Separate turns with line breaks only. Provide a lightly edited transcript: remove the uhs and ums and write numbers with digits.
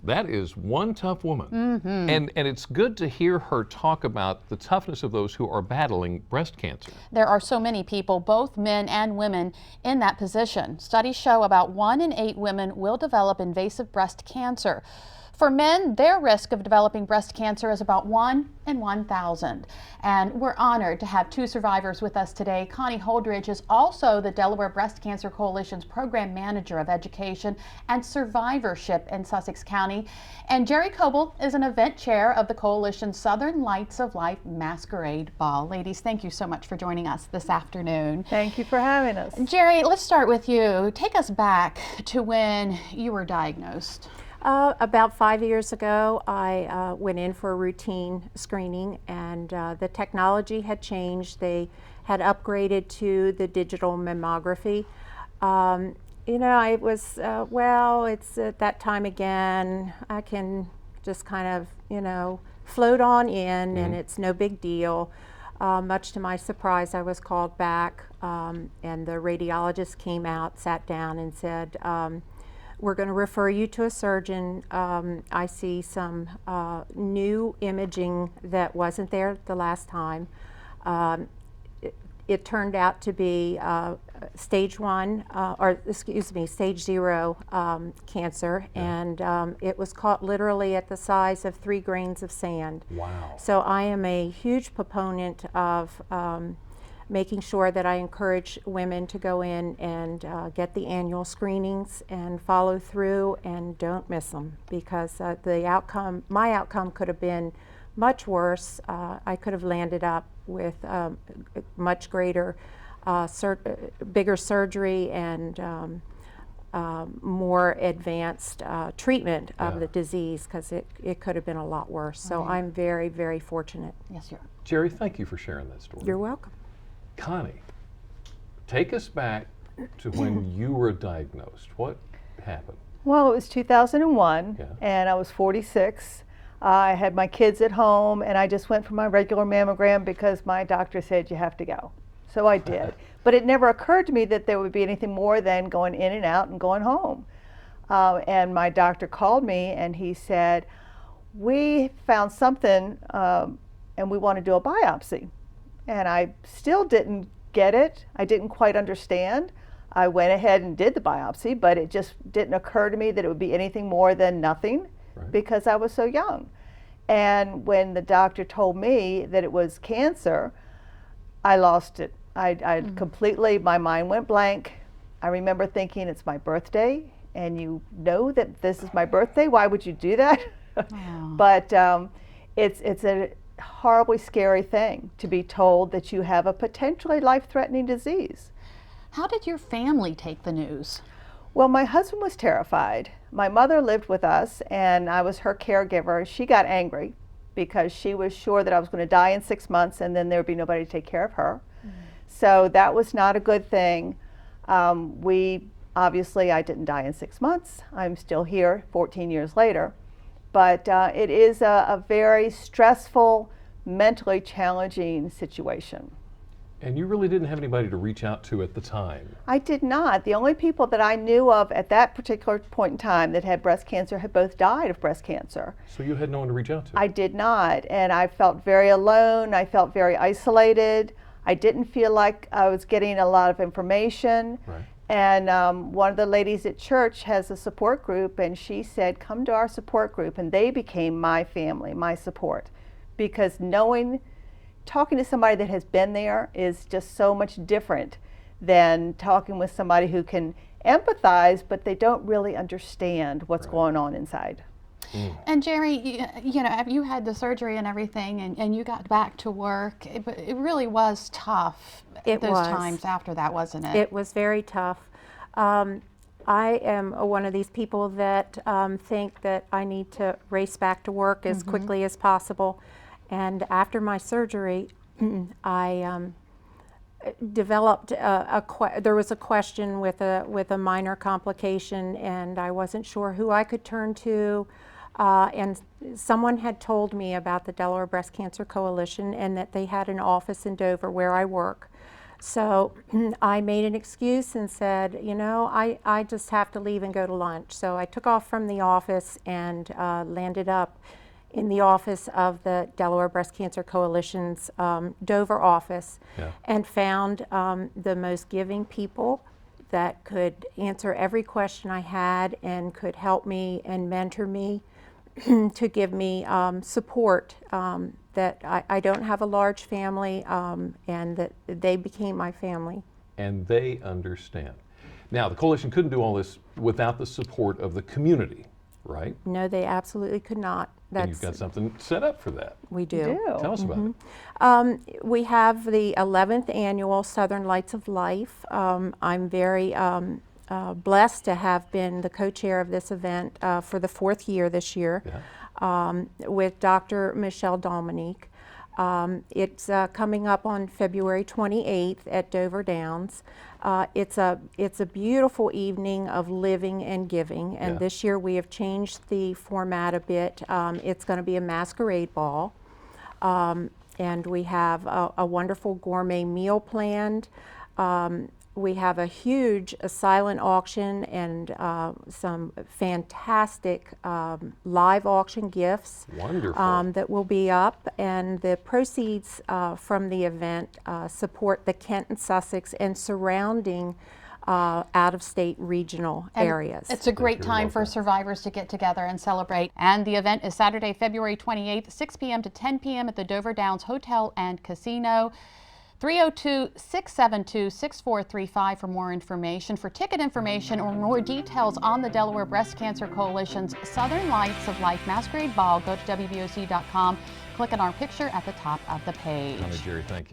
That is one tough woman. And it's good to hear her talk about the toughness of those who are battling breast cancer.
There are so many people, both men and women, in that position. Studies show about 1 in 8 women will develop invasive breast cancer. For men, their risk of developing breast cancer is about 1 in 1,000. And we're honored to have 2 survivors with us today. Connie Holdridge is also the Delaware Breast Cancer Coalition's Program Manager of Education and Survivorship in Sussex County. And Jerry Coble is an event chair of the Coalition's Southern Lights of Life Masquerade Ball. Ladies, thank you so much for joining us this afternoon.
Thank you for having us.
Jerry, let's start with you. Take us back to when you were diagnosed.
About 5 years ago, I went in for a routine screening, and the technology had changed. They had upgraded to the digital mammography. You know, I was, well, it's at that time again. I can just kind of, you know, float on in, and it's no big deal. Much to my surprise, I was called back, and the radiologist came out, sat down, and said, we're going to refer you to a surgeon. I see some new imaging that wasn't there the last time. It turned out to be stage 1, or excuse me, stage 0 cancer, and it was caught literally at the size of 3 grains of sand.
Wow.
So I am a huge proponent of making sure that I encourage women to go in and get the annual screenings and follow through and don't miss them, because the outcome, my outcome could have been much worse. I could have landed up with much greater, bigger surgery and more advanced treatment of the disease, because it could have been a lot worse. So I'm very, very fortunate.
Yes, sir.
Jerry, thank you for sharing that story.
You're welcome.
Connie, take us back to when you were diagnosed. What happened?
Well, it was 2001, and I was 46. I had my kids at home, and I just went for my regular mammogram because my doctor said you have to go. So I did. But it never occurred to me that there would be anything more than going in and out and going home. And my doctor called me, and he said, we found something, and we want to do a biopsy. And I still didn't get it. I didn't quite understand. I went ahead and did the biopsy, but it just didn't occur to me that it would be anything more than nothing, because I was so young. And when the doctor told me that it was cancer, I lost it. I completely, my mind went blank. I remember thinking, it's my birthday, and you know that this is my birthday. Why would you do that? But it's a horribly scary thing to be told that you have a potentially life-threatening disease.
How did your family take the news?
Well, my husband was terrified. My mother lived with us, and I was her caregiver. She got angry because she was sure that I was going to die in 6 months, and then there would be nobody to take care of her. So that was not a good thing. Obviously, I didn't die in 6 months. I'm still here 14 years later. But it is a very stressful, mentally challenging situation.
And you really didn't have anybody to reach out to at the time.
I did not. The only people that I knew of at that particular point in time that had breast cancer had both died of breast cancer.
So you had no one to reach out to?
I did not, and I felt very alone. I felt very isolated. I didn't feel like I was getting a lot of information. And one of the ladies at church has a support group, and she said, come to our support group. And they became my family, my support, because talking to somebody that has been there is just so much different than talking with somebody who can empathize, but they don't really understand what's going on inside.
And Jerry, you know, you had the surgery and everything, and you got back to work. It really was tough. Those times after that, wasn't it?
It was very tough. I am one of these people that think that I need to race back to work as quickly as possible. And after my surgery, I developed there was a question with a minor complication, and I wasn't sure who I could turn to. And someone had told me about the Delaware Breast Cancer Coalition, and that they had an office in Dover where I work. So I made an excuse and said, you know, I just have to leave and go to lunch. So I took off from the office and landed up in the office of the Delaware Breast Cancer Coalition's Dover office, and found the most giving people that could answer every question I had and could help me and mentor me to give me support, that I don't have a large family, and that they became my family.
And they understand. Now, the coalition couldn't do all this without the support of the community, right?
No, they absolutely could not.
And you've got something set up for that.
We do.
Tell us about it.
We have the 11th annual Southern Lights of Life. I'm very blessed to have been the co-chair of this event for the 4th year this year, with Dr. Michelle Dominique. It's coming up on February 28th at Dover Downs. It's a beautiful evening of living and giving, and this year we have changed the format a bit. It's going to be a masquerade ball, and we have a wonderful gourmet meal planned. We have a huge silent auction and some fantastic live auction gifts that will be up, and the proceeds from the event support the Kent and Sussex and surrounding out-of-state regional areas.
It's a great time for survivors to get together and celebrate. And the event is Saturday, February 28th, 6 p.m. to 10 p.m. at the Dover Downs Hotel and Casino. 302-672-6435 for more information. For ticket information or more details on the Delaware Breast Cancer Coalition's Southern Lights of Life Masquerade Ball, go to WBOC.com. Click on our picture at the top of the page.
Jerry, thank you.